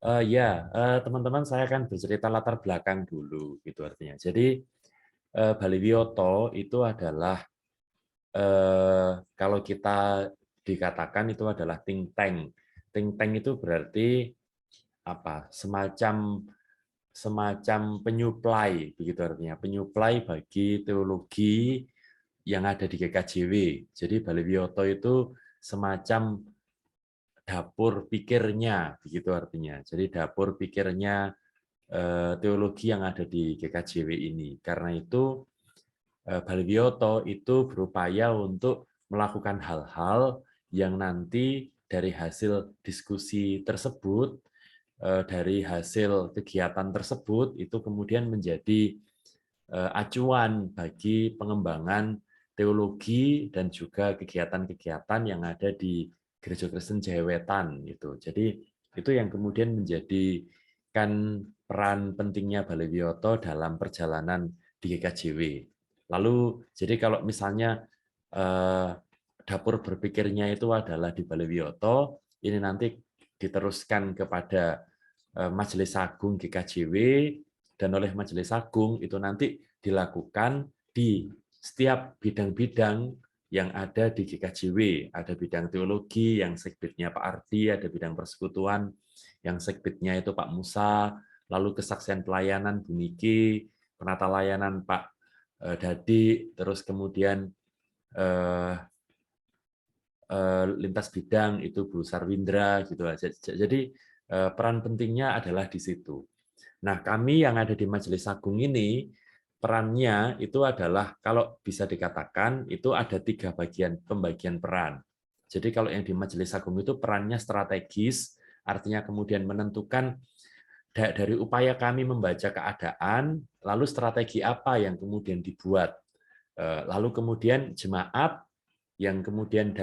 Ya, teman-teman, saya akan bercerita latar belakang dulu, gitu artinya. Jadi, Bali Wiyoto itu adalah, kalau kita dikatakan itu adalah think tank. Think tank itu berarti apa? Semacam semacam penyuplai, begitu artinya. Penyuplai bagi teologi yang ada di GKJW. Jadi Bali Wiyoto itu semacam dapur pikirnya, begitu artinya. Jadi dapur pikirnya teologi yang ada di GKJW ini. Karena itu Bali Wiyoto itu berupaya untuk melakukan hal-hal yang nanti dari hasil diskusi tersebut, dari hasil kegiatan tersebut, itu kemudian menjadi acuan bagi pengembangan teologi dan juga kegiatan-kegiatan yang ada di Gereja Kristen Jayawetan gitu. Jadi itu yang kemudian menjadikan peran pentingnya Bali Wiyoto dalam perjalanan di GKJW. Lalu jadi kalau misalnya dapur berpikirnya itu adalah di Bali Wiyoto, ini nanti diteruskan kepada Majelis Agung GKJW, dan oleh Majelis Agung itu nanti dilakukan di setiap bidang-bidang yang ada di GKJW. Ada bidang teologi yang sekbidnya Pak Ardi, ada bidang persekutuan yang sekbidnya itu Pak Musa, lalu kesaksian pelayanan Bu Niki, penata layanan Pak Dadi, terus kemudian lintas bidang itu Bu Sarwindra gitu aja. Jadi peran pentingnya adalah di situ. Nah, kami yang ada di Majelis Agung ini, perannya itu adalah, kalau bisa dikatakan, itu ada 3 pembagian peran. Jadi kalau yang di Majelis Agung itu perannya strategis, artinya kemudian menentukan dari upaya kami membaca keadaan, lalu strategi apa yang kemudian dibuat. Lalu kemudian jemaat yang kemudian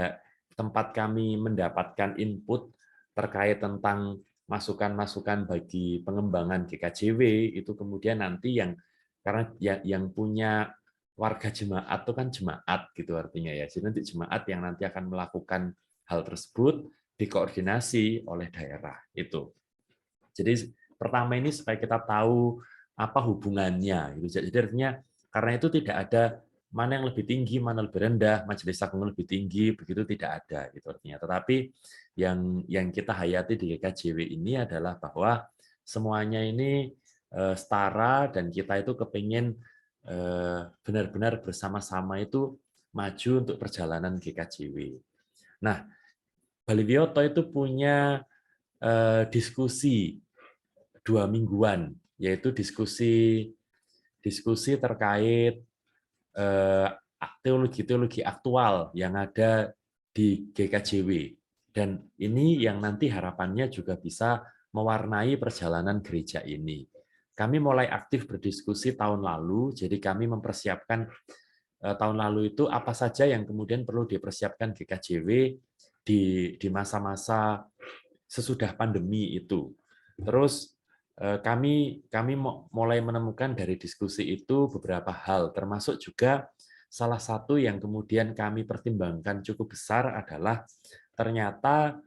tempat kami mendapatkan input terkait tentang masukan-masukan bagi pengembangan GKJW, itu kemudian nanti yang karena yang punya warga jemaat itu kan jemaat gitu artinya ya. Jadi nanti jemaat yang nanti akan melakukan hal tersebut dikoordinasi oleh daerah itu. Jadi pertama ini supaya kita tahu apa hubungannya gitu. Jadi artinya karena itu tidak ada mana yang lebih tinggi, mana lebih rendah, majelis agung lebih tinggi, begitu tidak ada gitu artinya. Tetapi yang kita hayati di GKJW ini adalah bahwa semuanya ini setara, dan kita itu kepingin benar-benar bersama-sama itu maju untuk perjalanan GKJW. Nah, Bali Wiyoto itu punya diskusi 2 mingguan, yaitu diskusi diskusi terkait teologi-teologi aktual yang ada di GKJW. Dan ini yang nanti harapannya juga bisa mewarnai perjalanan gereja ini. Kami mulai aktif berdiskusi tahun lalu, jadi kami mempersiapkan tahun lalu itu apa saja yang kemudian perlu dipersiapkan GKJW di masa-masa sesudah pandemi itu. Terus kami mulai menemukan dari diskusi itu beberapa hal, termasuk juga salah satu yang kemudian kami pertimbangkan cukup besar adalah ternyata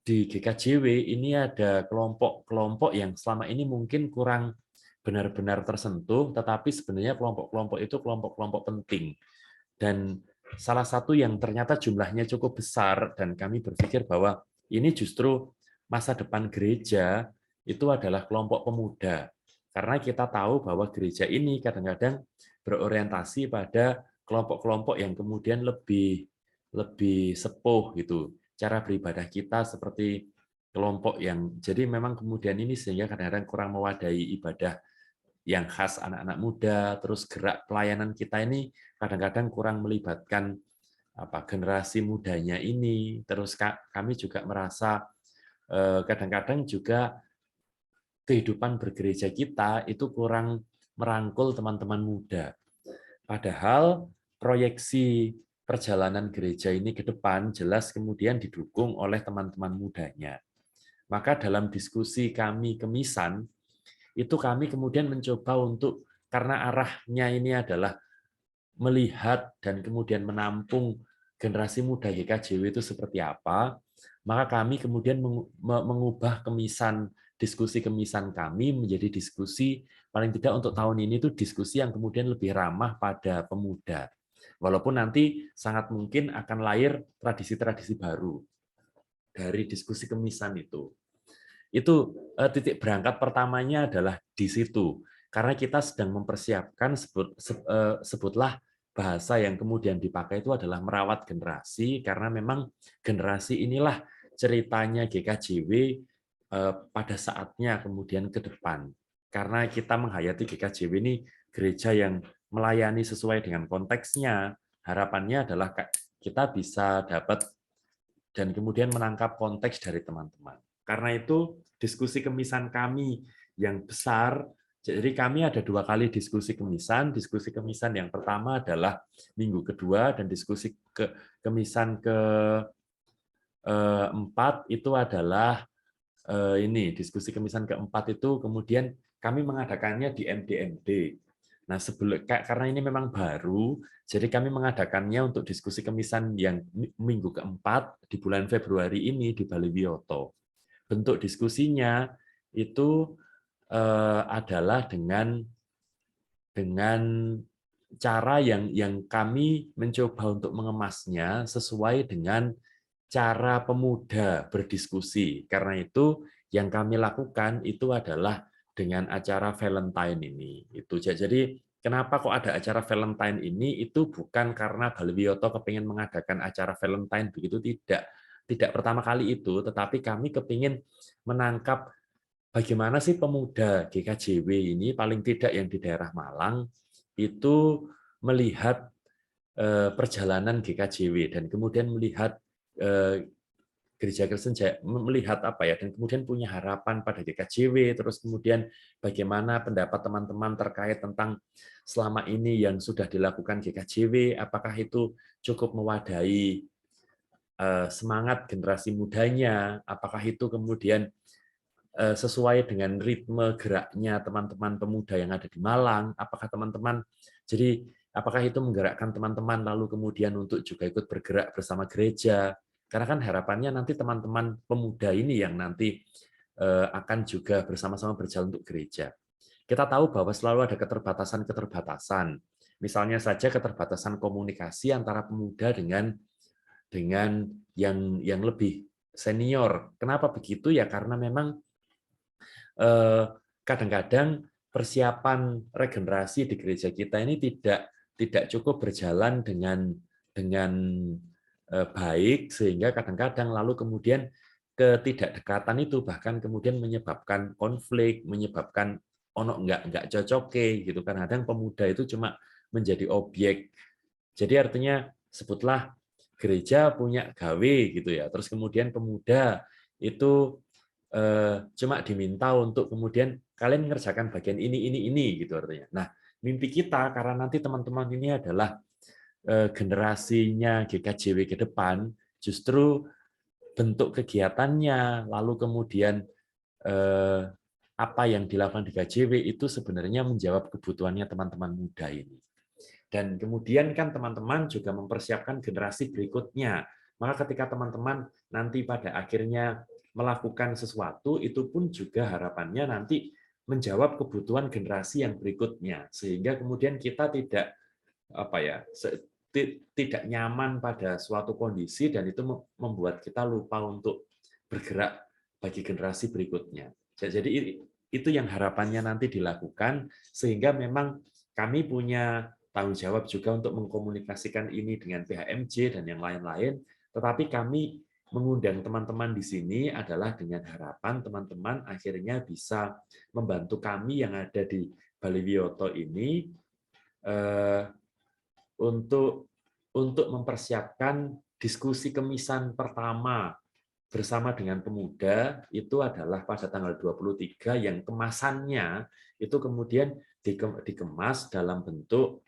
di GKJW ini ada kelompok-kelompok yang selama ini mungkin kurang benar-benar tersentuh, tetapi sebenarnya kelompok-kelompok itu kelompok-kelompok penting. Dan salah satu yang ternyata jumlahnya cukup besar, dan kami berpikir bahwa ini justru masa depan gereja itu adalah kelompok pemuda. Karena kita tahu bahwa gereja ini kadang-kadang berorientasi pada kelompok-kelompok yang kemudian lebih lebih sepuh gitu. Cara beribadah kita seperti kelompok yang, jadi memang kemudian ini sehingga kadang-kadang kurang mewadahi ibadah yang khas anak-anak muda, terus gerak pelayanan kita ini kadang-kadang kurang melibatkan generasi mudanya ini. Terus kami juga merasa kadang-kadang juga kehidupan bergereja kita itu kurang merangkul teman-teman muda. Padahal proyeksi perjalanan gereja ini ke depan jelas kemudian didukung oleh teman-teman mudanya. Maka dalam diskusi kami kemisan, itu kami kemudian mencoba untuk, karena arahnya ini adalah melihat dan kemudian menampung generasi muda GKJW itu seperti apa, maka kami kemudian mengubah diskusi kemisan kami menjadi diskusi paling tidak untuk tahun ini itu diskusi yang kemudian lebih ramah pada pemuda. Walaupun nanti sangat mungkin akan lahir tradisi-tradisi baru dari diskusi kemisan itu. Itu titik berangkat pertamanya adalah di situ. Karena kita sedang mempersiapkan sebutlah bahasa yang kemudian dipakai itu adalah merawat generasi, karena memang generasi inilah ceritanya GKJW pada saatnya kemudian ke depan. Karena kita menghayati GKJW ini gereja yang melayani sesuai dengan konteksnya, harapannya adalah kita bisa dapat dan kemudian menangkap konteks dari teman-teman. Karena itu diskusi kemisan kami yang besar, jadi kami ada 2 kali diskusi kemisan. Diskusi kemisan yang pertama adalah minggu kedua, dan diskusi kemisan keempat itu adalah ini. Diskusi kemisan keempat itu kemudian kami mengadakannya di MDMD. Nah, karena ini memang baru, jadi kami mengadakannya untuk diskusi kemisan yang minggu keempat di bulan Februari ini di Bali Wiyoto. Bentuk diskusinya itu adalah dengan cara yang kami mencoba untuk mengemasnya sesuai dengan cara pemuda berdiskusi. Karena itu yang kami lakukan itu adalah dengan acara Valentine ini. Itu jadi kenapa kok ada acara Valentine ini, itu bukan karena Bali Wiyoto kepingin mengadakan acara Valentine, begitu tidak pertama kali itu, tetapi kami kepingin menangkap bagaimana sih pemuda GKJW ini, paling tidak yang di daerah Malang, itu melihat perjalanan GKJW dan kemudian melihat Gereja Kristen melihat apa ya, dan kemudian punya harapan pada GKJW, terus kemudian bagaimana pendapat teman-teman terkait tentang selama ini yang sudah dilakukan GKJW, apakah itu cukup mewadahi semangat generasi mudanya, apakah itu kemudian sesuai dengan ritme geraknya teman-teman pemuda yang ada di Malang, apakah itu menggerakkan teman-teman lalu kemudian untuk juga ikut bergerak bersama gereja. Karena kan harapannya nanti teman-teman pemuda ini yang nanti akan juga bersama-sama berjalan untuk gereja. Kita tahu bahwa selalu ada keterbatasan-keterbatasan. Misalnya saja keterbatasan komunikasi antara pemuda dengan yang lebih senior. Kenapa begitu? Ya karena memang kadang-kadang persiapan regenerasi di gereja kita ini tidak cukup berjalan dengan baik, sehingga kadang-kadang lalu kemudian ketidakdekatan itu bahkan kemudian menyebabkan konflik, menyebabkan ono nggak cocoke gitu kan. Kadang pemuda itu cuma menjadi objek. Jadi artinya sebutlah gereja punya gawe gitu ya, terus kemudian pemuda itu cuma diminta untuk kemudian kalian mengerjakan bagian ini gitu artinya. Nah, mimpi kita karena nanti teman-teman ini adalah generasinya GKJW ke depan, justru bentuk kegiatannya, lalu kemudian apa yang dilakukan di GKJW itu sebenarnya menjawab kebutuhannya teman-teman muda ini. Dan kemudian kan teman-teman juga mempersiapkan generasi berikutnya. Maka ketika teman-teman nanti pada akhirnya melakukan sesuatu, itu pun juga harapannya nanti menjawab kebutuhan generasi yang berikutnya, sehingga kemudian kita tidak tidak nyaman pada suatu kondisi, dan itu membuat kita lupa untuk bergerak bagi generasi berikutnya. Jadi itu yang harapannya nanti dilakukan, sehingga memang kami punya tanggung jawab juga untuk mengkomunikasikan ini dengan PHMJ dan yang lain-lain, tetapi kami mengundang teman-teman di sini adalah dengan harapan teman-teman akhirnya bisa membantu kami yang ada di Bali Wiyoto ini untuk mempersiapkan diskusi kemisan pertama bersama dengan pemuda, itu adalah pada tanggal 23, yang kemasannya itu kemudian dikemas dalam bentuk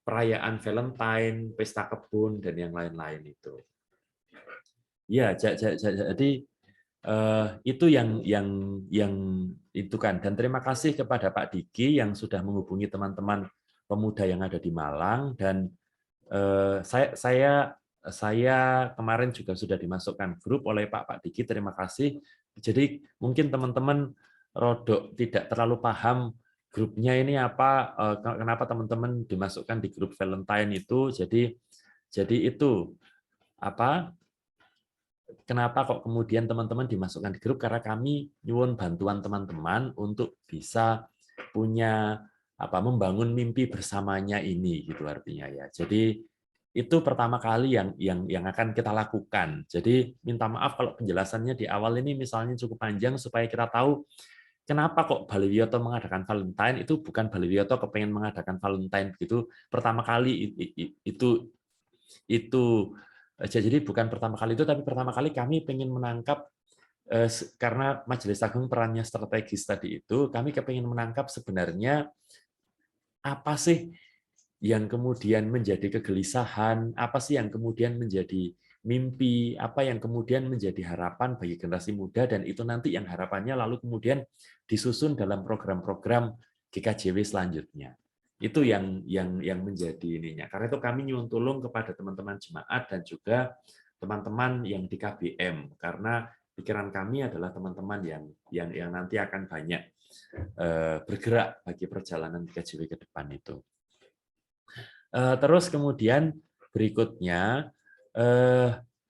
perayaan Valentine, pesta kebun, dan yang lain-lain itu. Ya, jadi itu yang itu kan. Dan terima kasih kepada Pak Diki yang sudah menghubungi teman-teman pemuda yang ada di Malang, dan saya saya kemarin juga sudah dimasukkan grup oleh Pak Diki, terima kasih. Jadi mungkin teman-teman rodok tidak terlalu paham grupnya ini apa, kenapa teman-teman dimasukkan di grup Valentine itu. Jadi itu apa? Kenapa kok kemudian teman-teman dimasukkan di grup? Karena kami nyuwun bantuan teman-teman untuk bisa punya membangun mimpi bersamanya ini gitu artinya ya. Jadi itu pertama kali yang akan kita lakukan. Jadi minta maaf kalau penjelasannya di awal ini misalnya cukup panjang supaya kita tahu kenapa kok Bali Wiyoto mengadakan Valentine. Itu bukan Bali Wiyoto kepengen mengadakan Valentine begitu pertama kali itu jadi bukan pertama kali itu, tapi pertama kali kami ingin menangkap karena Majelis Agung perannya strategis tadi itu, kami kepingin menangkap sebenarnya apa sih yang kemudian menjadi kegelisahan, apa sih yang kemudian menjadi mimpi, apa yang kemudian menjadi harapan bagi generasi muda, dan itu nanti yang harapannya lalu kemudian disusun dalam program-program GKJW selanjutnya. Itu yang menjadi ininya. Karena itu kami nyuwun tulung kepada teman-teman jemaat dan juga teman-teman yang di KBM, karena pikiran kami adalah teman-teman yang nanti akan banyak bergerak bagi perjalanan GKJW ke depan itu. Terus kemudian berikutnya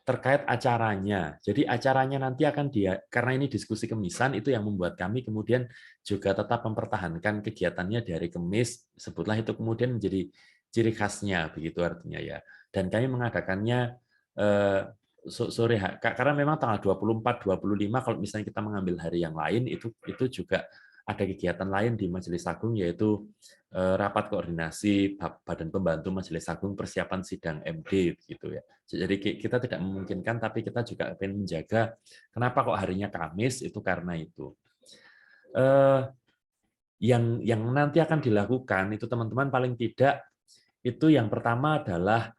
terkait acaranya. Jadi acaranya nanti akan karena ini diskusi kemisan, itu yang membuat kami kemudian juga tetap mempertahankan kegiatannya di hari Kemis, sebutlah itu kemudian menjadi ciri khasnya, begitu artinya ya. Dan kami mengadakannya sore, karena memang tanggal 24, 25 kalau misalnya kita mengambil hari yang lain itu juga ada kegiatan lain di Majelis Agung, yaitu rapat koordinasi Badan Pembantu Majelis Agung persiapan sidang MD gitu ya. Jadi kita tidak memungkinkan, tapi kita juga ingin menjaga kenapa kok harinya Kamis, itu karena itu. Yang nanti akan dilakukan itu teman-teman paling tidak itu yang pertama adalah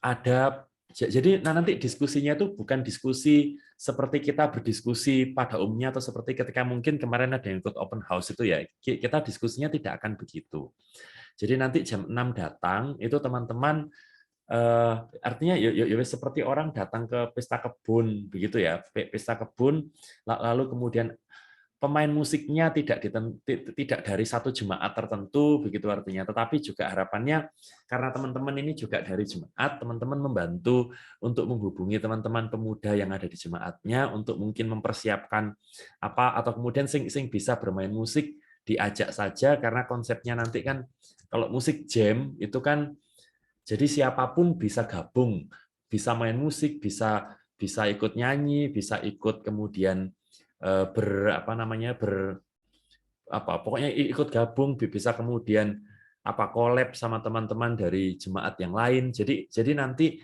ada jadi nanti diskusinya itu bukan diskusi seperti kita berdiskusi pada umumnya atau seperti ketika mungkin kemarin ada yang ikut open house itu ya, kita diskusinya tidak akan begitu. Jadi nanti jam 6 datang itu teman-teman artinya ya seperti orang datang ke pesta kebun begitu ya, pesta kebun lalu kemudian pemain musiknya tidak dari satu jemaat tertentu begitu artinya, tetapi juga harapannya karena teman-teman ini juga dari jemaat, teman-teman membantu untuk menghubungi teman-teman pemuda yang ada di jemaatnya untuk mungkin mempersiapkan atau kemudian sing bisa bermain musik diajak saja, karena konsepnya nanti kan kalau musik jam itu kan jadi siapapun bisa gabung, bisa main musik, bisa ikut nyanyi, bisa ikut kemudian pokoknya ikut gabung, bisa kemudian collab sama teman-teman dari jemaat yang lain. Jadi nanti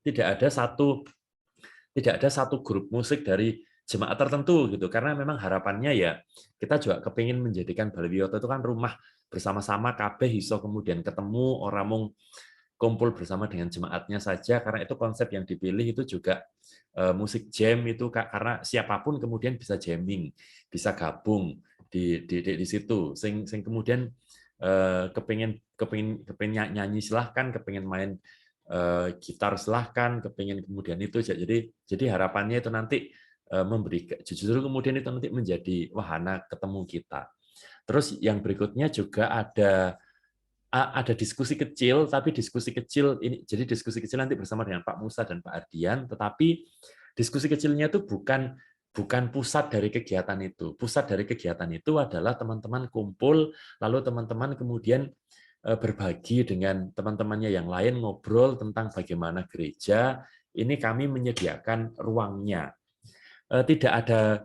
tidak ada satu grup musik dari jemaat tertentu gitu, karena memang harapannya ya kita juga kepingin menjadikan Bali Wiyoto itu kan rumah bersama-sama, kabeh iso kemudian ketemu orang mung kumpul bersama dengan jemaatnya saja, karena itu konsep yang dipilih itu juga musik jam itu karena siapapun kemudian bisa jamming, bisa gabung di situ. Sing kemudian kepingin nyanyi silahkan, kepingin main gitar silahkan, kepingin kemudian itu. Jadi harapannya itu nanti justru kemudian itu nanti menjadi wahana ketemu kita. Terus yang berikutnya juga ada diskusi kecil, tapi diskusi kecil ini jadi diskusi kecil nanti bersama dengan Pak Musa dan Pak Ardian, tetapi diskusi kecilnya itu bukan pusat dari kegiatan itu. Pusat dari kegiatan itu adalah teman-teman kumpul, lalu teman-teman kemudian berbagi dengan teman-temannya yang lain, ngobrol tentang bagaimana gereja. Ini kami menyediakan ruangnya. Tidak ada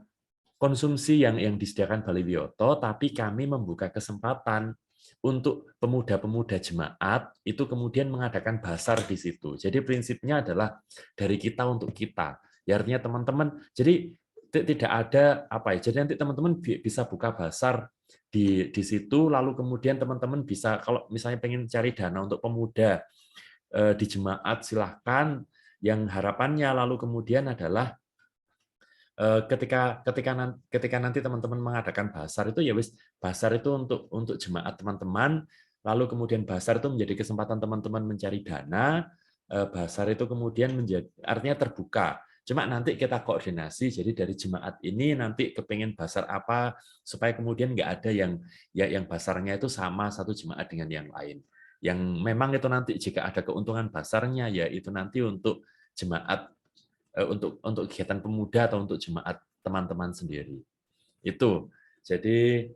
konsumsi yang disediakan Bali Wiyoto, tapi kami membuka kesempatan untuk pemuda-pemuda jemaat itu kemudian mengadakan basar di situ. Jadi prinsipnya adalah dari kita untuk kita. Ya artinya teman-teman, jadi tidak ada jadi nanti teman-teman bisa buka basar di situ, lalu kemudian teman-teman bisa kalau misalnya pengen cari dana untuk pemuda di jemaat silahkan. Yang harapannya lalu kemudian adalah ketika nanti teman-teman mengadakan basar itu ya wis basar itu untuk jemaat teman-teman, lalu kemudian Basar itu menjadi kesempatan teman-teman mencari dana, Basar itu kemudian menjadi artinya terbuka. Cuma nanti kita koordinasi, jadi dari jemaat ini nanti kepengen Basar apa, supaya kemudian nggak ada yang Basarnya itu sama satu jemaat dengan yang lain. Yang memang itu nanti jika ada keuntungan Basarnya, ya itu nanti untuk jemaat, untuk kegiatan pemuda atau untuk jemaat teman-teman sendiri. Itu. Jadi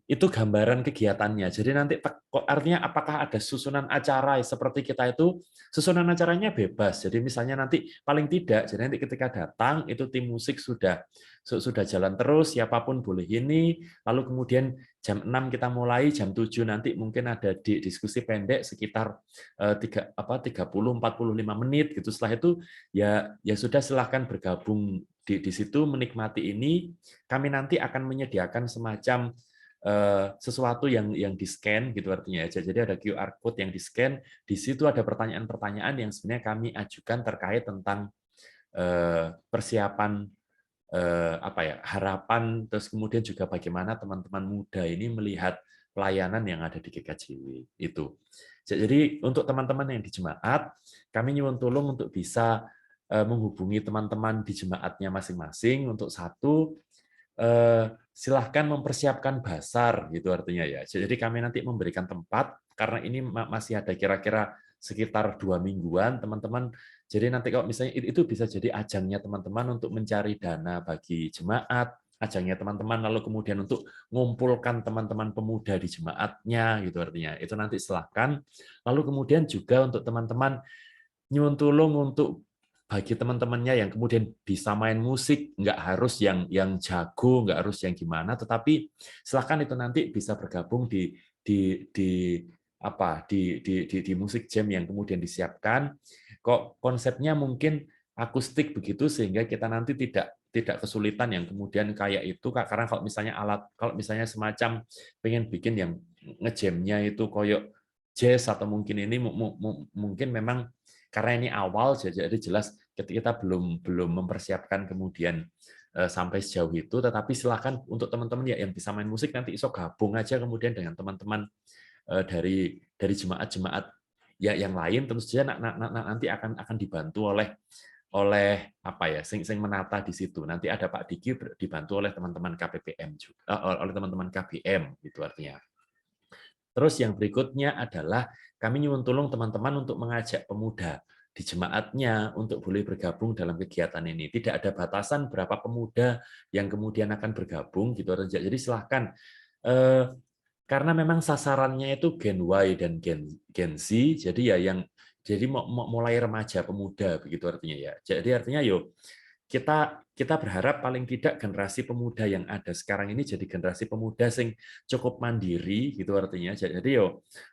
itu gambaran kegiatannya. Jadi nanti artinya apakah ada susunan acara seperti kita itu, susunan acaranya bebas. Jadi misalnya nanti paling tidak, jadi nanti ketika datang itu tim musik sudah jalan terus, siapapun boleh ini, lalu kemudian jam 6 kita mulai, jam 7 nanti mungkin ada diskusi pendek sekitar 30-45 menit gitu. Setelah itu ya sudah, silahkan bergabung di situ, menikmati ini. Kami nanti akan menyediakan semacam sesuatu yang di-scan gitu artinya ya. Jadi ada QR code yang di-scan, di situ ada pertanyaan-pertanyaan yang sebenarnya kami ajukan terkait tentang persiapan harapan, terus kemudian juga bagaimana teman-teman muda ini melihat pelayanan yang ada di GKJW itu. Jadi untuk teman-teman yang di jemaat, kami nyuwun tulung untuk bisa menghubungi teman-teman di jemaatnya masing-masing untuk satu, silahkan mempersiapkan basar gitu artinya ya. Jadi kami nanti memberikan tempat karena ini masih ada kira-kira sekitar 2 mingguan teman-teman. Jadi nanti kalau misalnya itu bisa jadi ajangnya teman-teman untuk mencari dana bagi jemaat, ajangnya teman-teman lalu kemudian untuk mengumpulkan teman-teman pemuda di jemaatnya gitu artinya. Itu nanti silahkan. Lalu kemudian juga untuk teman-teman nyuwun tulung untuk bagi teman-temannya yang kemudian bisa main musik, nggak harus yang jago, nggak harus yang gimana, tetapi silakan itu nanti bisa bergabung di di musik jam yang kemudian disiapkan. Kok konsepnya mungkin akustik begitu sehingga kita nanti tidak kesulitan yang kemudian kayak itu, Kak. Karena kalau misalnya semacam pengen bikin yang ngejamnya itu koyok jazz atau mungkin ini mungkin memang karena ini awal, jadi jelas kita belum mempersiapkan kemudian sampai sejauh itu, tetapi silakan untuk teman-teman ya yang bisa main musik nanti iso gabung aja kemudian dengan teman-teman dari jemaat-jemaat ya yang lain, tentu saja nanti akan dibantu oleh sing menata di situ. Nanti ada Pak Diki dibantu oleh teman-teman KPPM juga, oleh teman-teman KBM itu artinya. Terus yang berikutnya adalah kami nyuwun tulung teman-teman untuk mengajak pemuda di jemaatnya untuk boleh bergabung dalam kegiatan ini. Tidak ada batasan berapa pemuda yang kemudian akan bergabung gitu. Jadi silahkan, karena memang sasarannya itu Gen Y dan Gen Z, jadi ya mulai remaja pemuda begitu artinya ya. Jadi artinya kita berharap paling tidak generasi pemuda yang ada sekarang ini jadi generasi pemuda sing cukup mandiri gitu artinya. Jadi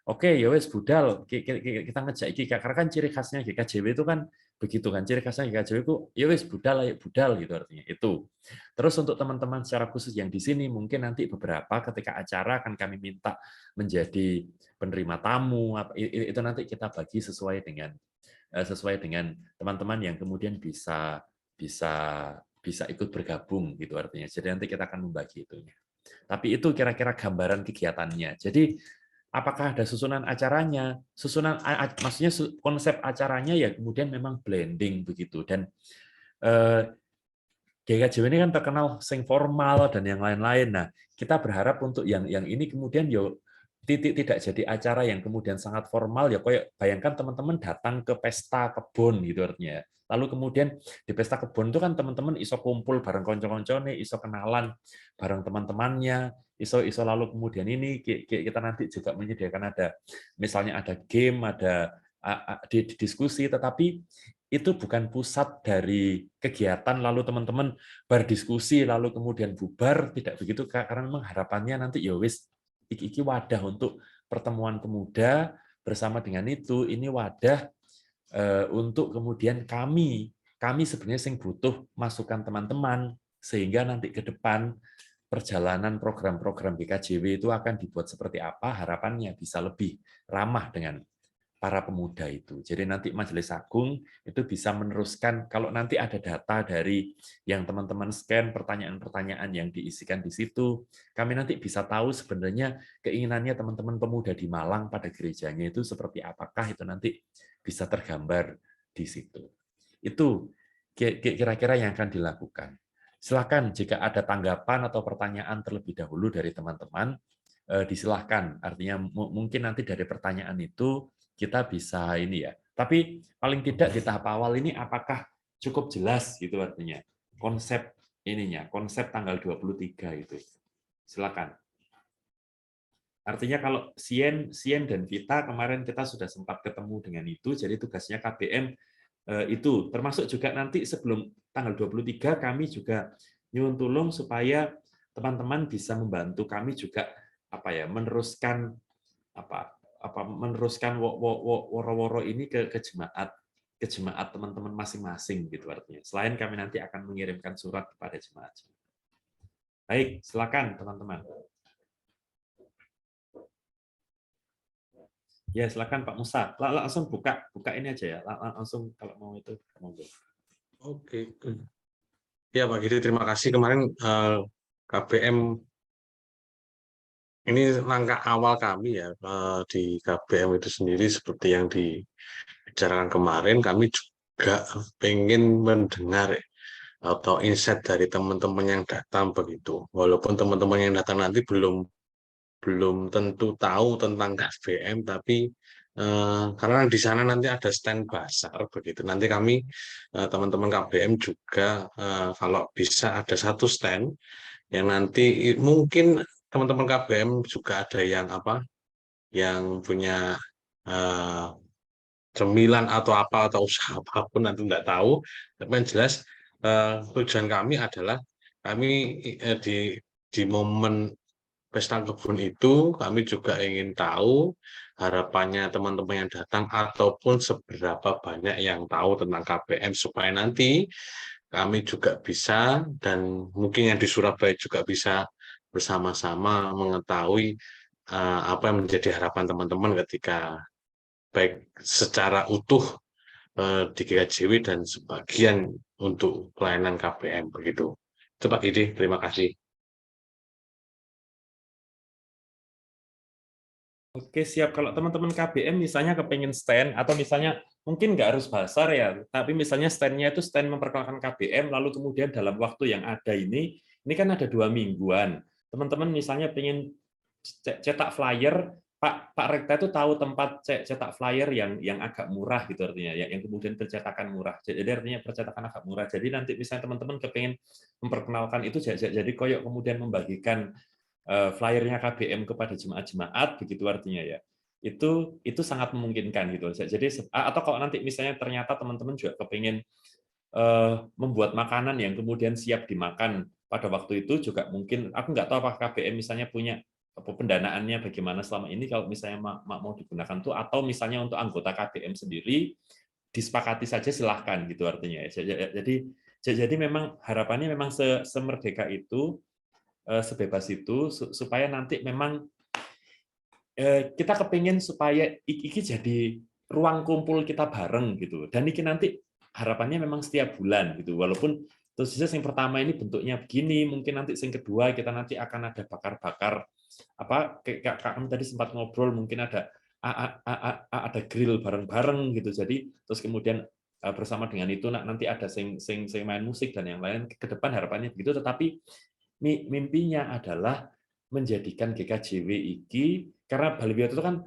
oke wes budal kita ngejak iki karena kan ciri khasnya GKJW itu kan begitu kan, ciri khasnya GKJW itu wes budal ayo budal gitu artinya itu. Terus untuk teman-teman secara khusus yang di sini mungkin nanti beberapa ketika acara akan kami minta menjadi penerima tamu, itu nanti kita bagi sesuai dengan teman-teman yang kemudian bisa bisa bisa ikut bergabung gitu artinya. Jadi nanti kita akan membagi itunya. Tapi itu kira-kira gambaran kegiatannya. Jadi apakah ada susunan acaranya? Maksudnya konsep acaranya ya kemudian memang blending begitu dan GKJW ini kan terkenal sing formal dan yang lain-lain. Nah, kita berharap untuk yang ini kemudian tidak jadi acara yang kemudian sangat formal ya, kayak bayangkan teman-teman datang ke pesta kebun gitu artinya. Lalu kemudian di pesta kebun itu kan teman-teman iso kumpul bareng konco-koncone, iso kenalan bareng teman-temannya, iso lalu kemudian ini kita nanti juga menyediakan ada misalnya ada game, ada diskusi, tetapi itu bukan pusat dari kegiatan lalu teman-teman berdiskusi lalu kemudian bubar, tidak begitu karena memang harapannya nanti ya wis iki wadah untuk pertemuan pemuda bersama dengan itu ini wadah untuk kemudian kami sebenarnya sing butuh masukan teman-teman sehingga nanti ke depan perjalanan program-program BKJW itu akan dibuat seperti apa, harapannya bisa lebih ramah dengan para pemuda itu. Jadi nanti Majelis Agung itu bisa meneruskan, kalau nanti ada data dari yang teman-teman scan, pertanyaan-pertanyaan yang diisikan di situ, kami nanti bisa tahu sebenarnya keinginannya teman-teman pemuda di Malang pada gerejanya itu seperti apakah, itu nanti bisa tergambar di situ. Itu kira-kira yang akan dilakukan. Silakan jika ada tanggapan atau pertanyaan terlebih dahulu dari teman-teman, disilahkan. Artinya mungkin nanti dari pertanyaan itu kita bisa ini ya. Tapi paling tidak di tahap awal ini apakah cukup jelas gitu artinya konsep ininya, konsep tanggal 23 itu. Silakan. Artinya kalau Sien dan Vita kemarin kita sudah sempat ketemu dengan itu, jadi tugasnya KBM itu termasuk juga nanti sebelum tanggal 23 kami juga nyuwun tulung supaya teman-teman bisa membantu kami juga apa ya, meneruskan meneruskan woro-woro ini ke jemaat teman-teman masing-masing gitu artinya. Selain kami nanti akan mengirimkan surat kepada jemaat. Baik, silakan teman-teman. Ya, silakan Pak Musa. Langsung buka ini aja ya. Langsung kalau mau itu monggo. Oke. Ya Pak Giri, terima kasih. Kemarin KBM ini langkah awal kami ya di KBM itu sendiri seperti yang dibicarakan kemarin. Kami juga ingin mendengar atau insight dari teman-teman yang datang begitu. Walaupun teman-teman yang datang nanti belum tentu tahu tentang KBM, tapi karena di sana nanti ada stand pasar begitu. Nanti kami teman-teman KBM juga kalau bisa ada satu stand yang nanti mungkin teman-teman KBM juga ada yang punya cemilan atau apa atau usaha apapun nanti tidak tahu. Tapi yang jelas tujuan kami adalah kami di momen Pesta Kebun itu kami juga ingin tahu harapannya teman-teman yang datang ataupun seberapa banyak yang tahu tentang KBM supaya nanti kami juga bisa dan mungkin yang di Surabaya juga bisa bersama-sama mengetahui apa yang menjadi harapan teman-teman ketika baik secara utuh di GKJW dan sebagian untuk pelayanan KBM begitu. Itu Pak Gidi, terima kasih. Oke, siap. Kalau teman-teman KBM misalnya kepengen stand, atau misalnya mungkin nggak harus basar ya, tapi misalnya standnya itu stand memperkenalkan KBM, lalu kemudian dalam waktu yang ada ini kan ada 2 mingguan. Teman-teman misalnya pengen cetak flyer, Pak Rekta itu tahu tempat cetak flyer yang agak murah gitu artinya, yang kemudian percetakan murah. Jadi artinya percetakan agak murah. Jadi nanti misalnya teman-teman kepengen memperkenalkan itu, jadi koyok kemudian membagikan flyernya KBM kepada jemaat-jemaat begitu artinya ya, itu sangat memungkinkan gitu. Jadi atau kalau nanti misalnya ternyata teman-teman juga kepingin membuat makanan yang kemudian siap dimakan pada waktu itu juga mungkin, aku nggak tahu apakah KBM misalnya punya pendanaannya bagaimana selama ini, kalau misalnya mau digunakan tuh, atau misalnya untuk anggota KBM sendiri disepakati saja silahkan gitu artinya ya. Jadi memang harapannya memang semerdeka itu, sebebas itu, supaya nanti memang kita kepingin supaya iki jadi ruang kumpul kita bareng gitu. Dan iki nanti harapannya memang setiap bulan gitu. Walaupun terus yang pertama ini bentuknya begini, mungkin nanti yang kedua kita nanti akan ada bakar-bakar apa, kayak kami tadi sempat ngobrol, mungkin ada grill bareng-bareng gitu. Jadi terus kemudian bersama dengan itu nanti ada sing main musik dan yang lain ke depan, harapannya begitu. Tetapi mimpinya adalah menjadikan GKJW iki, karena Bali Wiyoto itu kan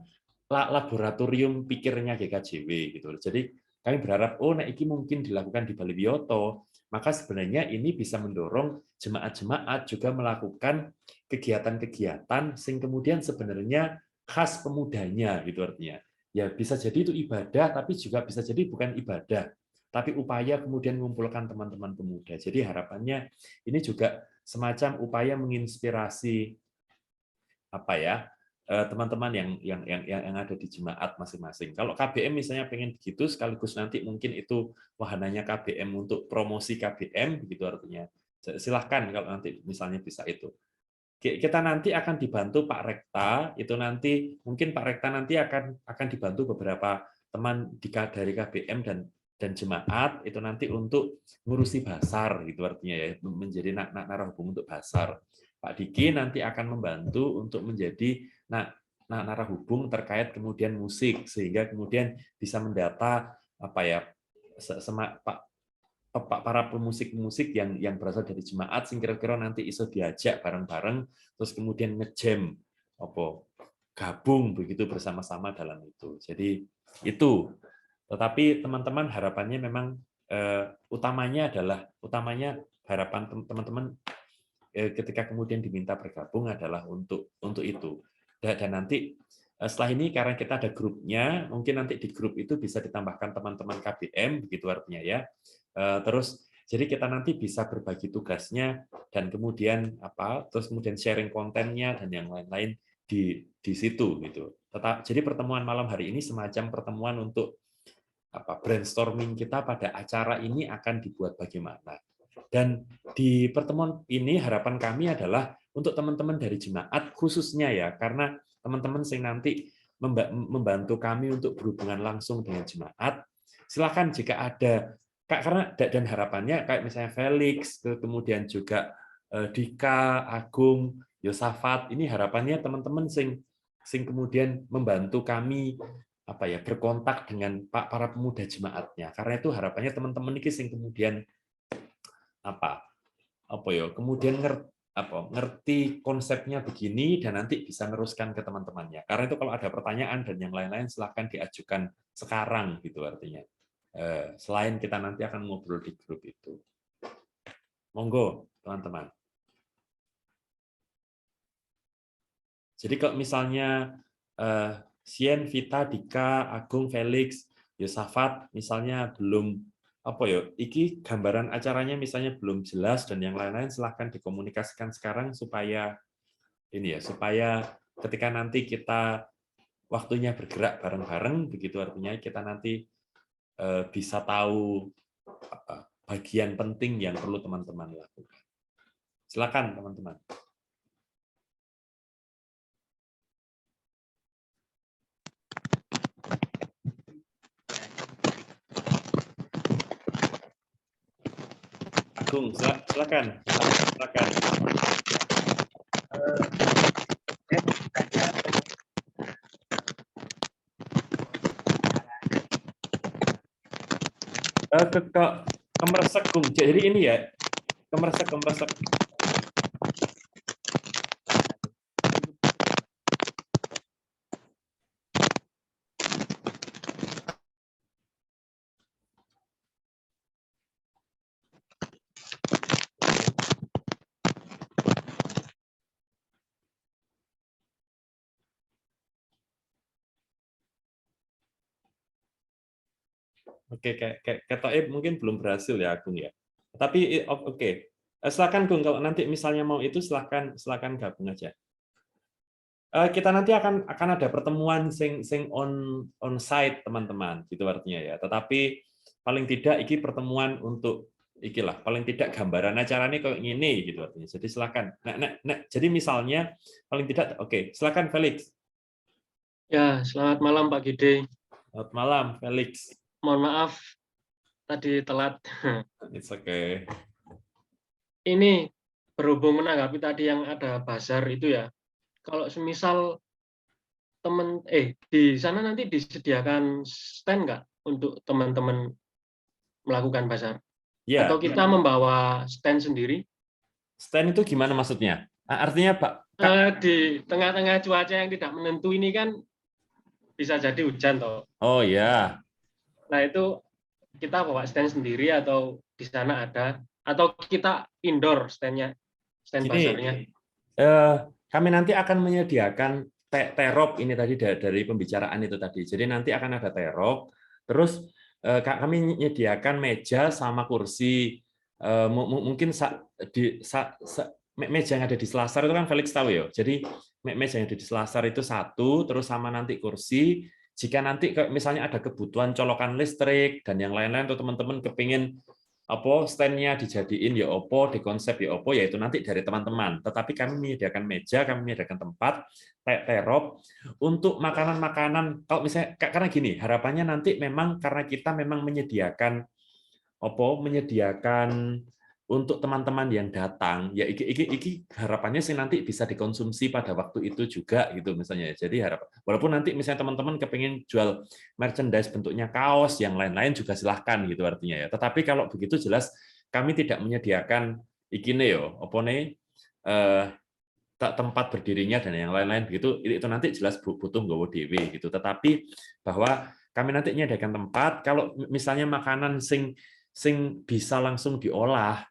laboratorium pikirnya GKJW gitu. Jadi kami berharap iki mungkin dilakukan di Bali Wiyoto, maka sebenarnya ini bisa mendorong jemaat-jemaat juga melakukan kegiatan-kegiatan sing kemudian sebenarnya khas pemudanya gitu artinya. Ya bisa jadi itu ibadah, tapi juga bisa jadi bukan ibadah, tapi upaya kemudian mengumpulkan teman-teman pemuda. Jadi harapannya ini juga semacam upaya menginspirasi apa ya, teman-teman yang ada di jemaat masing-masing. Kalau KBM misalnya pengen begitu, sekaligus nanti mungkin itu wahananya KBM untuk promosi KBM begitu artinya. Silahkan kalau nanti misalnya bisa itu. kita nanti akan dibantu Pak Rekta, itu nanti mungkin Pak Rekta nanti akan dibantu beberapa teman dari KBM dan jemaat itu nanti untuk ngurusi basar gitu artinya ya, menjadi narah hubung untuk basar. Pak Diki nanti akan membantu untuk menjadi narah hubung terkait kemudian musik, sehingga kemudian bisa mendata apa ya para pemusik-pemusik yang berasal dari jemaat sing kira-kira nanti iso diajak bareng-bareng terus kemudian ngejam gabung begitu bersama-sama dalam itu. Jadi itu. Tetapi teman-teman harapannya memang utamanya harapan teman-teman ketika kemudian diminta bergabung adalah untuk itu. Dan nanti setelah ini karena kita ada grupnya, mungkin nanti di grup itu bisa ditambahkan teman-teman KBM begitu artinya ya. Terus jadi kita nanti bisa berbagi tugasnya dan kemudian terus kemudian sharing kontennya dan yang lain-lain di situ gitu. Jadi pertemuan malam hari ini semacam pertemuan untuk brainstorming kita pada acara ini akan dibuat bagaimana. Dan di pertemuan ini harapan kami adalah untuk teman-teman dari jemaat khususnya ya, karena teman-teman yang nanti membantu kami untuk berhubungan langsung dengan jemaat, silakan jika ada karena dan harapannya kayak misalnya Felix, kemudian juga Dika, Agung, Yosafat, ini harapannya teman-teman sing kemudian membantu kami berkontak dengan para pemuda jemaatnya. Karena itu harapannya teman-teman ini sing kemudian kemudian ngerti konsepnya begini dan nanti bisa neruskan ke teman-temannya. Karena itu kalau ada pertanyaan dan yang lain-lain silahkan diajukan sekarang gitu artinya. Selain kita nanti akan ngobrol di grup itu. Monggo, teman-teman. Jadi kalau misalnya Sien, Vita, Dika, Agung, Felix, Yosafat misalnya belum iki gambaran acaranya misalnya belum jelas dan yang lain-lain silahkan dikomunikasikan sekarang supaya supaya ketika nanti kita waktunya bergerak bareng-bareng begitu artinya kita nanti bisa tahu bagian penting yang perlu teman-teman lakukan. Silakan teman-teman. Agung, silakan. Kemeresek, Gung. Jadi ini ya, kemeresek. Oke, kayak mungkin belum berhasil ya, Agung ya. Tapi oke. Silakan Gung, kalau nanti misalnya mau itu silakan gabung aja. Kita nanti akan ada pertemuan sing on site teman-teman gitu artinya ya. Tetapi paling tidak iki pertemuan untuk ikilah paling tidak gambaran acaranya kayak gini gitu artinya. Jadi silakan. Jadi misalnya paling tidak oke, silakan Felix. Ya, selamat malam Pak Gide. Selamat malam Felix. Mohon maaf tadi telat. It's okay. Ini berhubung menanggapi tadi yang ada bazar itu ya. Kalau semisal di sana nanti disediakan stand nggak untuk teman-teman melakukan bazar? Ya. Atau kita membawa stand sendiri? Stand itu gimana maksudnya? Artinya Pak? Di tengah-tengah cuaca yang tidak menentu ini kan bisa jadi hujan toh. Oh ya. Nah itu kita bawa stand sendiri atau di sana ada? Atau kita indoor stand bazarnya? Kami nanti akan menyediakan terop ini tadi dari pembicaraan itu tadi. Jadi nanti akan ada terop, terus kami menyediakan meja sama kursi. Mungkin meja yang ada di Selasar itu kan Felix tahu ya. Jadi meja yang ada di Selasar itu satu, terus sama nanti kursi. Jika nanti misalnya ada kebutuhan colokan listrik dan yang lain-lain, atau teman-teman kepingin apa stand-nya dijadiin ya opo, di konsep ya opo, yaitu nanti dari teman-teman. Tetapi kami menyediakan meja, kami menyediakan tempat, terop untuk makanan-makanan. Kalau misalnya karena gini, harapannya nanti memang karena kita memang menyediakan untuk teman-teman yang datang, ya iki harapannya sih nanti bisa dikonsumsi pada waktu itu juga gitu misalnya. Jadi walaupun nanti misalnya teman-teman kepengen jual merchandise bentuknya kaos, yang lain-lain juga silahkan gitu artinya ya. Tetapi kalau begitu jelas kami tidak menyediakan ikine yo, apa nih tempat berdirinya dan yang lain-lain begitu. Itu nanti jelas butuh nggowo dhewe gitu. Tetapi bahwa kami nanti menyediakan tempat, kalau misalnya makanan sing bisa langsung diolah,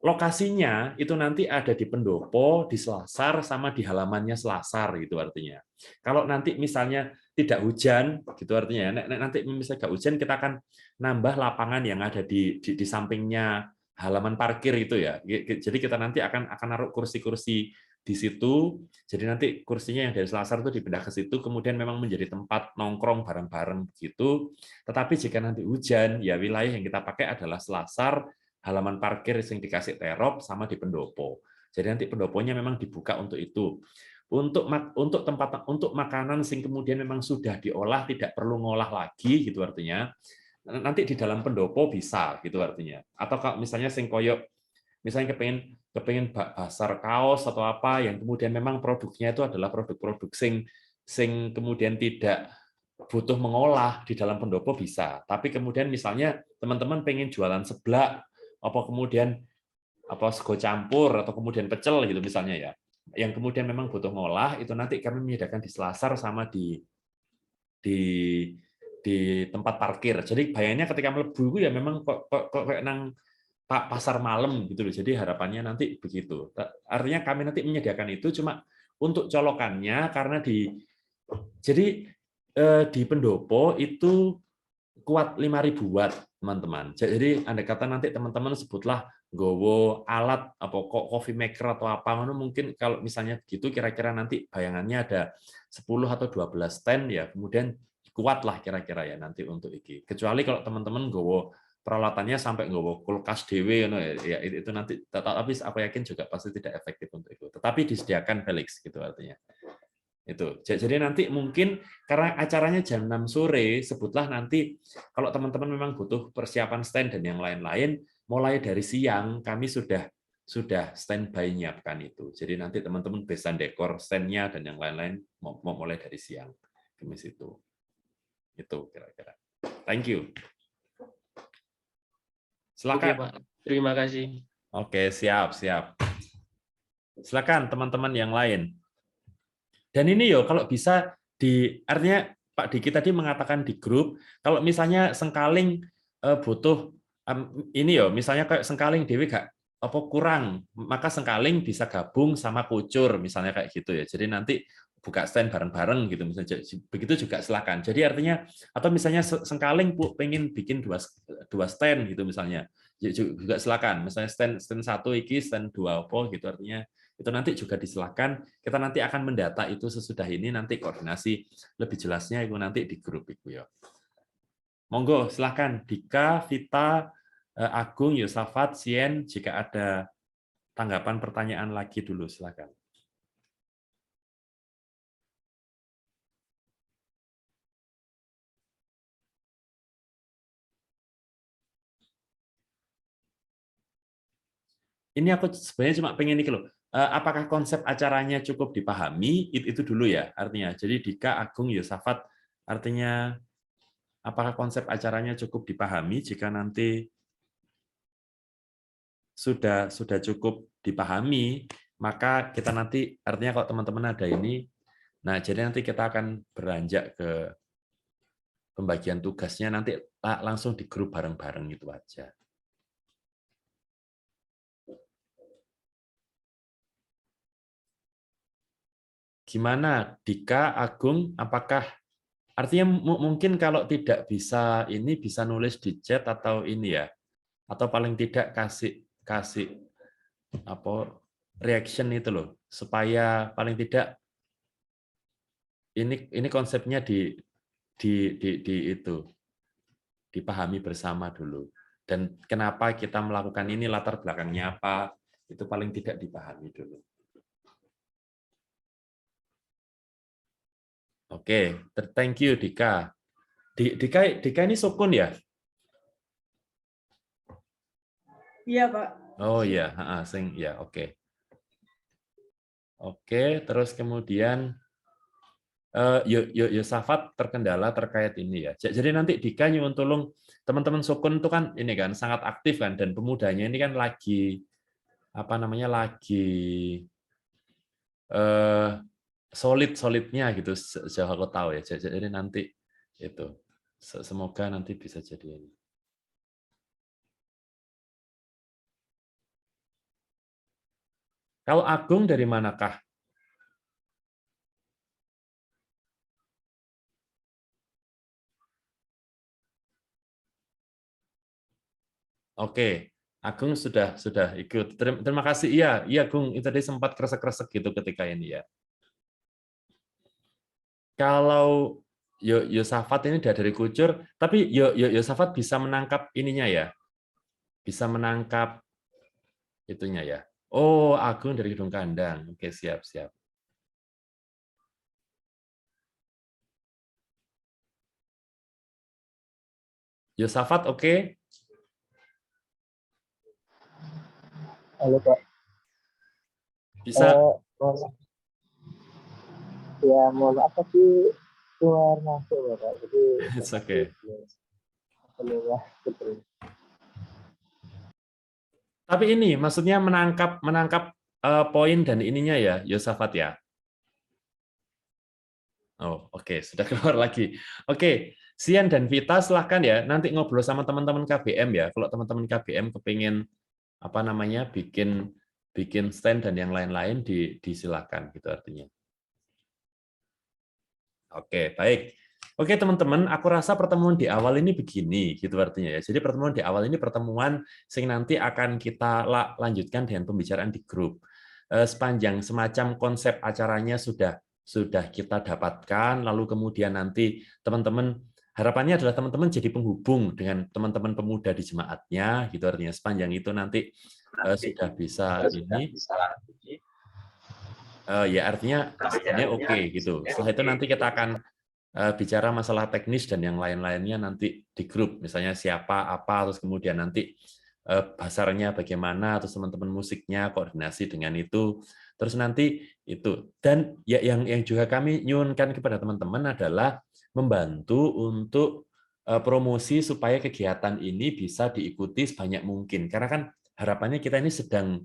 lokasinya itu nanti ada di pendopo, di Selasar, sama di halamannya Selasar gitu artinya. Kalau nanti misalnya tidak hujan, gitu artinya. Nanti misalnya nggak hujan, kita akan nambah lapangan yang ada di sampingnya halaman parkir itu ya. Jadi kita nanti akan naruh kursi-kursi di situ. Jadi nanti kursinya yang dari Selasar itu dipindah ke situ, kemudian memang menjadi tempat nongkrong bareng-bareng begitu. Tetapi jika nanti hujan, ya wilayah yang kita pakai adalah Selasar, halaman parkir yang dikasih terop sama di pendopo. Jadi nanti pendoponya memang dibuka untuk itu. Untuk tempat untuk makanan sing kemudian memang sudah diolah, tidak perlu ngolah lagi gitu artinya. Nanti di dalam pendopo bisa gitu artinya. Atau kalau misalnya sing koyok misalnya kepengen basar kaos atau apa yang kemudian memang produknya itu adalah produk-produk sing kemudian tidak butuh mengolah di dalam pendopo bisa. Tapi kemudian misalnya teman-teman pengen jualan seblak apa kemudian apa sego campur atau kemudian pecel gitu misalnya ya, yang kemudian memang butuh ngolah itu nanti kami menyediakan di Selasar sama di di tempat parkir. Jadi bayangnya ketika melebu ya memang kok kayak nang pasar malam gitu loh. Jadi harapannya nanti begitu. Artinya kami nanti menyediakan itu cuma untuk colokannya karena jadi di pendopo itu kuat 5.000 watt, teman-teman. Jadi andai kata nanti teman-teman sebutlah gowo alat apa kok coffee maker atau apa mungkin kalau misalnya gitu kira-kira nanti bayangannya ada 10 atau 12 stand ya, kemudian kuat lah kira-kira ya nanti untuk iki. Kecuali kalau teman-teman gowo peralatannya sampai gowo kulkas dewe ya itu nanti tapi aku yakin juga pasti tidak efektif untuk itu. Tetapi disediakan Felix gitu artinya. Itu. Jadi nanti mungkin karena acaranya jam 6 sore, sebutlah nanti kalau teman-teman memang butuh persiapan stand dan yang lain-lain, mulai dari siang kami sudah standby nyiapkan itu. Jadi nanti teman-teman bisa dekor stand-nya dan yang lain-lain mau mulai dari siang. Kemis itu. Itu kira-kira. Thank you. Oke, Silakan. Pak. Terima kasih. Oke, siap. Silakan teman-teman yang lain. Dan ini yo kalau bisa artinya Pak Diki tadi mengatakan di grup kalau misalnya sengkaling butuh ini yo misalnya kayak sengkaling dewi gak apa kurang maka sengkaling bisa gabung sama kucur misalnya kayak gitu ya. Jadi nanti buka stand bareng-bareng gitu misalnya begitu juga silakan. Jadi artinya atau misalnya sengkaling pengen bikin dua stand gitu misalnya juga silakan. Misalnya stand satu iki stand dua apa gitu artinya itu nanti juga disilahkan. Kita nanti akan mendata itu sesudah ini nanti koordinasi lebih jelasnya itu nanti di grup itu ya. Monggo silahkan Dika, Vita, Agung, Yosafat, Sien jika ada tanggapan pertanyaan lagi dulu silahkan. Ini aku sebenarnya cuma pengen nih loh. Apakah konsep acaranya cukup dipahami? Itu dulu ya artinya. Jadi Dika, Agung, Yosafat artinya apakah konsep acaranya cukup dipahami jika nanti sudah cukup dipahami, maka kita nanti artinya kalau teman-teman ada ini, nah jadi nanti kita akan beranjak ke pembagian tugasnya nanti langsung di grup bareng-bareng itu aja. Gimana Dika, Agung, apakah artinya mungkin kalau tidak bisa ini bisa nulis di chat atau ini ya, atau paling tidak kasih apa reaction itu loh, supaya paling tidak ini konsepnya di itu dipahami bersama dulu. dan kenapa kita melakukan ini, latar belakangnya apa, itu paling tidak dipahami dulu. Oke, thank you Dika. Dika ini sukun ya? Iya, Pak. Oh iya, ya oke. Oke, terus kemudian Yosafat terkendala terkait ini ya. Jadi nanti Dika nyuwun tulung teman-teman sukun itu kan ini kan sangat aktif kan, dan pemudanya ini kan lagi apa namanya lagi solidnya gitu sejauh aku tahu ya. Jadi nanti itu semoga nanti bisa jadi ini. Kalau Agung dari manakah? Oke, Agung sudah ikut. Terima kasih. Iya Agung, itu tadi sempat kresek-kresek gitu ketika ini ya. Kalau Yosafat ini dari Kucur, tapi Yosafat bisa menangkap ininya ya, bisa menangkap itunya ya. Oh, Agung dari Hidung Kandang. Oke, siap. Yosafat, oke? Halo Pak. Bisa. Mohon maaf tapi keluar masuk ya Pak. Jadi It's okay. Tapi ini maksudnya menangkap poin dan ininya ya, Yosafat ya. Oh, oke, sudah keluar lagi. Oke, Sian dan Vita silahkan ya, nanti ngobrol sama teman-teman KBM ya. Kalau teman-teman KBM kepingin apa namanya bikin stand dan yang lain-lain disilakan gitu artinya. Oke, baik. Oke teman-teman, aku rasa pertemuan di awal ini begini gitu artinya ya. Jadi pertemuan di awal ini pertemuan sing nanti akan kita lanjutkan dengan pembicaraan di grup. Sepanjang semacam konsep acaranya sudah kita dapatkan, lalu kemudian nanti teman-teman harapannya adalah teman-teman jadi penghubung dengan teman-teman pemuda di jemaatnya gitu artinya sepanjang itu nanti sudah bisa ini ya artinya oke gitu. Setelah itu nanti kita akan bicara masalah teknis dan yang lain-lainnya nanti di grup, misalnya siapa apa, terus kemudian nanti basarnya bagaimana, terus teman-teman musiknya koordinasi dengan itu, terus nanti itu. Dan ya yang juga kami nyunkan kepada teman-teman adalah membantu untuk promosi supaya kegiatan ini bisa diikuti sebanyak mungkin, karena kan harapannya kita ini sedang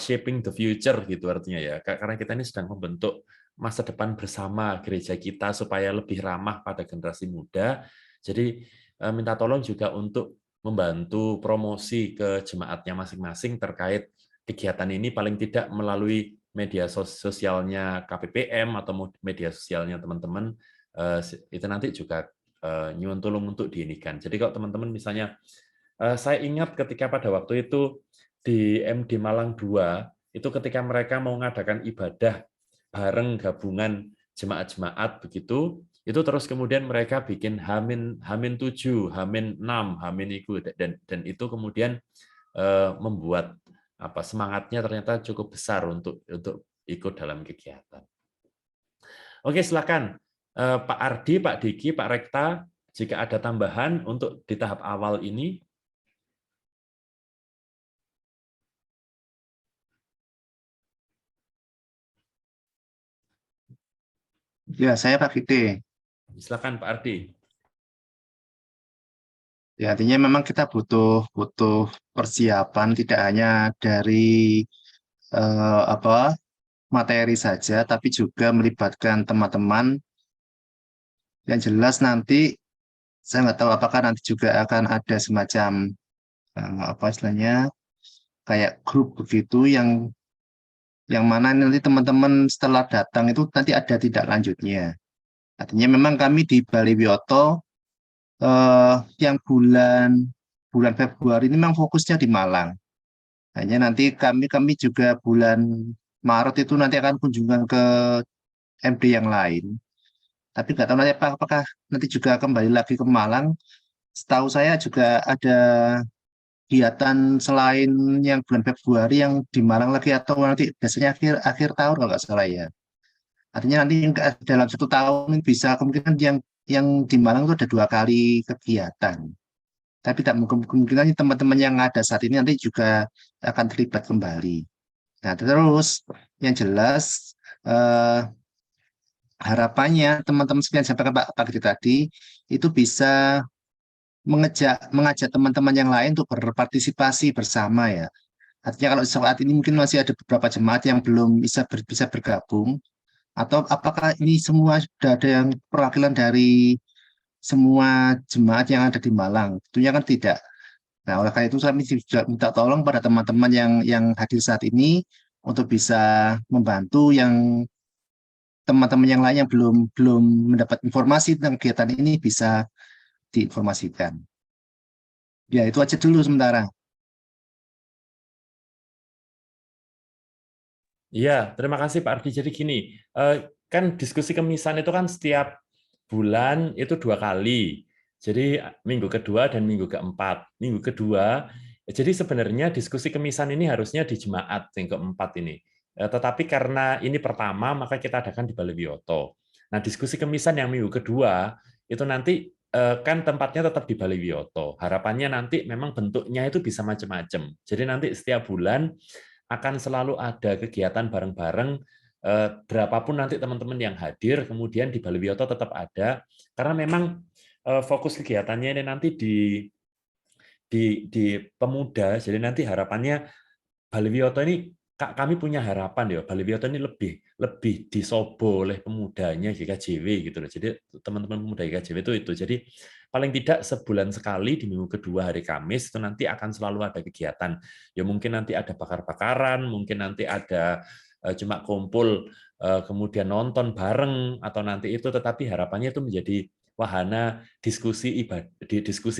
shaping the future gitu artinya ya, karena kita ini sedang membentuk masa depan bersama gereja kita supaya lebih ramah pada generasi muda. Jadi minta tolong juga untuk membantu promosi ke jemaatnya masing-masing terkait kegiatan ini, paling tidak melalui media sosialnya KPPM atau media sosialnya teman-teman, itu nanti juga nyuwun tulung untuk diinikan. Jadi kalau teman-teman misalnya, saya ingat ketika pada waktu itu di MD Malang 2, itu ketika mereka mau mengadakan ibadah bareng gabungan jemaat-jemaat begitu, itu terus kemudian mereka bikin Hamin 7, Hamin 6, Hamin itu dan itu kemudian membuat semangatnya ternyata cukup besar untuk ikut dalam kegiatan. Oke, silakan Pak Ardi, Pak Diki, Pak Rekta, jika ada tambahan untuk di tahap awal ini. Ya, saya Pak Fite. Silakan Pak Ardi. Ya, artinya memang kita butuh persiapan tidak hanya dari materi saja, tapi juga melibatkan teman-teman. Yang jelas nanti saya nggak tahu apakah nanti juga akan ada semacam istilahnya kayak grup begitu yang mana nanti teman-teman setelah datang itu nanti ada tindak lanjutnya. Artinya memang kami di Bali Wiyoto yang bulan Februari ini memang fokusnya di Malang. Hanya nanti kami juga bulan Maret itu nanti akan kunjungan ke MD yang lain. Tapi nggak tahu nanti apakah nanti juga kembali lagi ke Malang setahu saya juga ada kegiatan selain yang bulan Februari yang di Malang lagi, atau nanti biasanya akhir akhir tahun kalau nggak salah ya. Artinya nanti dalam 1 tahun bisa kemungkinan yang di Malang itu ada 2 kali kegiatan. Tapi tak kemungkinan teman-teman yang ada saat ini nanti juga akan terlibat kembali. Nah, terus yang jelas harapannya teman-teman sekalian sampaikan Pak Gede tadi itu bisa mengajak teman-teman yang lain untuk berpartisipasi bersama ya. Artinya kalau saat ini mungkin masih ada beberapa jemaat yang belum bisa bergabung, atau apakah ini semua sudah ada yang perwakilan dari semua jemaat yang ada di Malang? Tentunya kan tidak. Nah, oleh karena itu kami juga minta tolong pada teman-teman yang hadir saat ini untuk bisa membantu yang teman-teman yang lain yang belum mendapat informasi tentang kegiatan ini bisa diinformasikan. Ya, itu aja dulu sementara. Iya, terima kasih Pak Ardi. Jadi gini, kan diskusi kemisan itu kan setiap bulan itu 2 kali. Jadi minggu kedua dan minggu keempat. Minggu kedua, jadi sebenarnya diskusi kemisan ini harusnya di jemaat yang keempat ini. Tetapi karena ini pertama, maka kita adakan di Balai Wiyoto. Nah, diskusi kemisan yang minggu kedua, itu nanti kan tempatnya tetap di Balai Wiyoto. Harapannya nanti memang bentuknya itu bisa macam-macam. Jadi nanti setiap bulan akan selalu ada kegiatan bareng-bareng, berapapun nanti teman-teman yang hadir, kemudian di Balai Wiyoto tetap ada, karena memang fokus kegiatannya ini nanti di pemuda, jadi nanti harapannya Balai Wiyoto ini, kami punya harapan ya, Balai Wiyoto ini lebih disobo oleh pemudanya GKJW gitu loh. Jadi teman-teman pemuda GKJW itu. Jadi paling tidak sebulan sekali di minggu kedua hari Kamis itu nanti akan selalu ada kegiatan. Ya mungkin nanti ada bakar-bakaran, mungkin nanti ada cuma kumpul kemudian nonton bareng atau nanti itu, tetapi harapannya itu menjadi wahana diskusi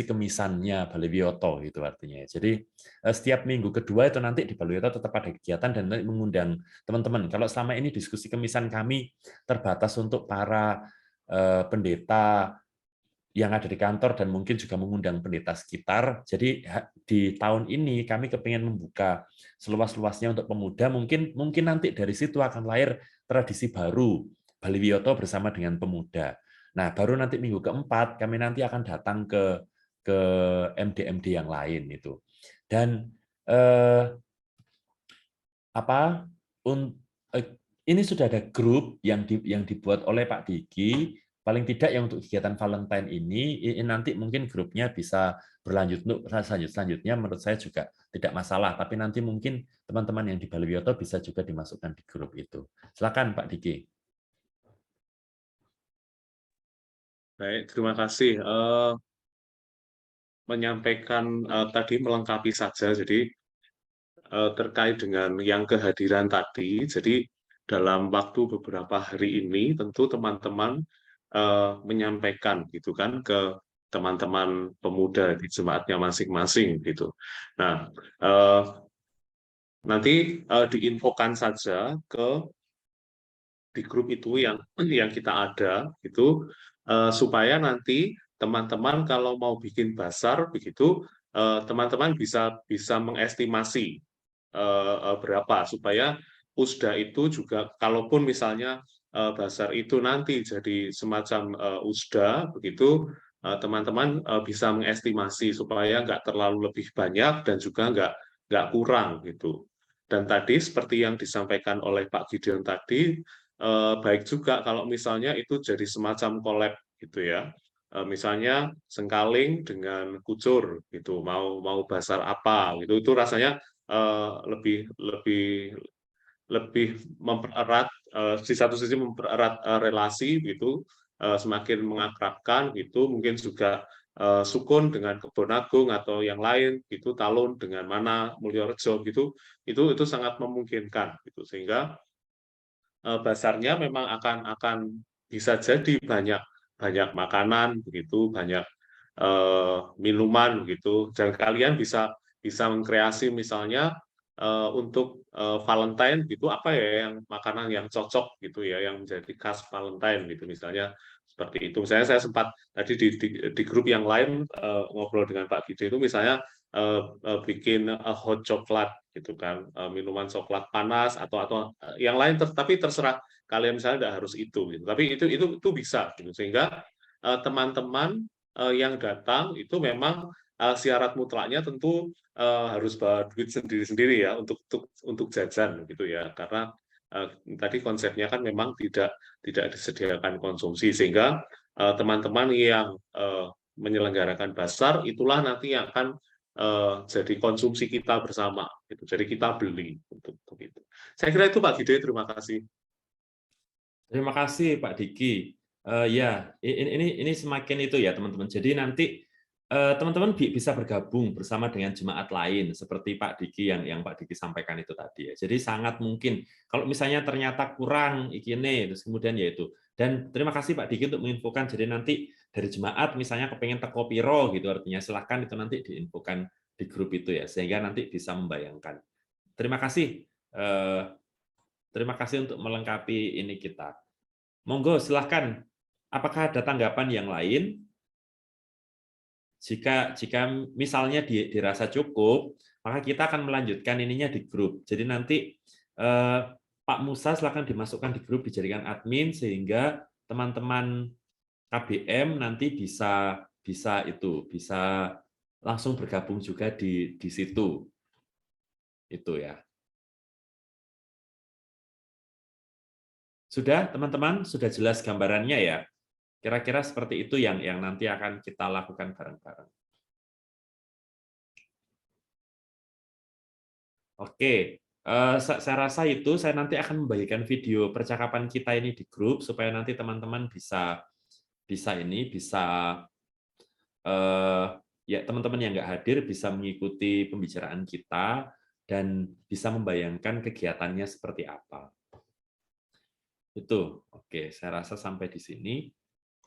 kemisannya Balai Wiyoto gitu artinya. Jadi setiap minggu kedua itu nanti di Balai Wiyoto tetap ada kegiatan dan nanti mengundang teman-teman. Kalau selama ini diskusi kemisan kami terbatas untuk para pendeta yang ada di kantor dan mungkin juga mengundang pendeta sekitar. Jadi di tahun ini kami kepingin membuka seluas-luasnya untuk pemuda. Mungkin nanti dari situ akan lahir tradisi baru Balai Wiyoto bersama dengan pemuda. Nah, baru nanti minggu keempat kami nanti akan datang ke MD-MD yang lain itu. Dan ini sudah ada grup yang dibuat oleh Pak Diki. Paling tidak yang untuk kegiatan Valentine ini nanti mungkin grupnya bisa berlanjut untuk selanjutnya menurut saya juga tidak masalah, tapi nanti mungkin teman-teman yang di Balai Wiyoto bisa juga dimasukkan di grup itu. Silakan Pak Diki. Baik, terima kasih. Menyampaikan tadi melengkapi saja, jadi terkait dengan yang kehadiran tadi, jadi dalam waktu beberapa hari ini tentu teman-teman menyampaikan gitu kan ke teman-teman pemuda di jemaatnya masing-masing gitu. Nah, nanti diinfokan saja di grup itu yang kita ada itu supaya nanti teman-teman kalau mau bikin basar begitu teman-teman bisa mengestimasi berapa supaya Usda itu juga kalaupun misalnya basar itu nanti jadi semacam Usda begitu teman-teman bisa mengestimasi supaya nggak terlalu lebih banyak dan juga nggak kurang gitu. Dan tadi seperti yang disampaikan oleh Pak Gideon tadi, baik juga kalau misalnya itu jadi semacam collab gitu ya. Misalnya Sengkaling dengan Kucur gitu, mau basar apa gitu, itu rasanya lebih mempererat, di satu sisi mempererat relasi gitu, semakin mengakrabkan gitu, mungkin juga Sukun dengan Kebon Agung atau yang lain gitu, Talun dengan mana Mulyorejo gitu, itu sangat memungkinkan gitu, sehingga basarnya memang akan bisa jadi banyak makanan begitu, banyak minuman gitu, dan kalian bisa mengkreasi misalnya untuk Valentine gitu, apa ya yang makanan yang cocok gitu ya, yang menjadi khas Valentine gitu, misalnya seperti itu. Saya sempat tadi di grup yang lain ngobrol dengan Pak Gide itu misalnya bikin hot coklat gitu kan, minuman coklat panas atau yang lain, tapi terserah kalian, misalnya tidak harus itu gitu. Tapi itu bisa gitu, sehingga teman-teman yang datang itu memang syarat mutlaknya tentu harus bawa duit sendiri-sendiri ya untuk jajan gitu ya, karena tadi konsepnya kan memang tidak disediakan konsumsi, sehingga teman-teman yang menyelenggarakan basar itulah nanti yang akan jadi konsumsi kita bersama gitu. Jadi kita beli untuk itu. Saya kira itu Pak Gide, terima kasih. Terima kasih Pak Diki. Ya, ini semakin itu ya teman-teman. Jadi nanti teman-teman bisa bergabung bersama dengan jemaat lain seperti Pak Diki yang Pak Diki sampaikan itu tadi ya. Jadi sangat mungkin kalau misalnya ternyata kurang ikine, terus kemudian ya itu. Dan terima kasih Pak Diki untuk menginfokan. Jadi nanti dari jemaat misalnya kepengen teko piro gitu, artinya silahkan itu nanti diinfokan di grup itu ya, sehingga nanti bisa membayangkan. Terima kasih. Terima kasih untuk melengkapi ini kita. Monggo silahkan. Apakah ada tanggapan yang lain? Jika misalnya dirasa cukup, maka kita akan melanjutkan ininya di grup. Jadi nanti Pak Musa silahkan dimasukkan di grup, dijadikan admin sehingga teman-teman KBM nanti bisa langsung bergabung juga di situ. Itu ya. Sudah teman-teman, sudah jelas gambarannya ya. Kira-kira seperti itu yang nanti akan kita lakukan bareng-bareng. Oke, saya rasa itu saya nanti akan membagikan video percakapan kita ini di grup supaya nanti teman-teman bisa ya teman-teman yang nggak hadir bisa mengikuti pembicaraan kita dan bisa membayangkan kegiatannya seperti apa. Itu, oke, saya rasa sampai di sini.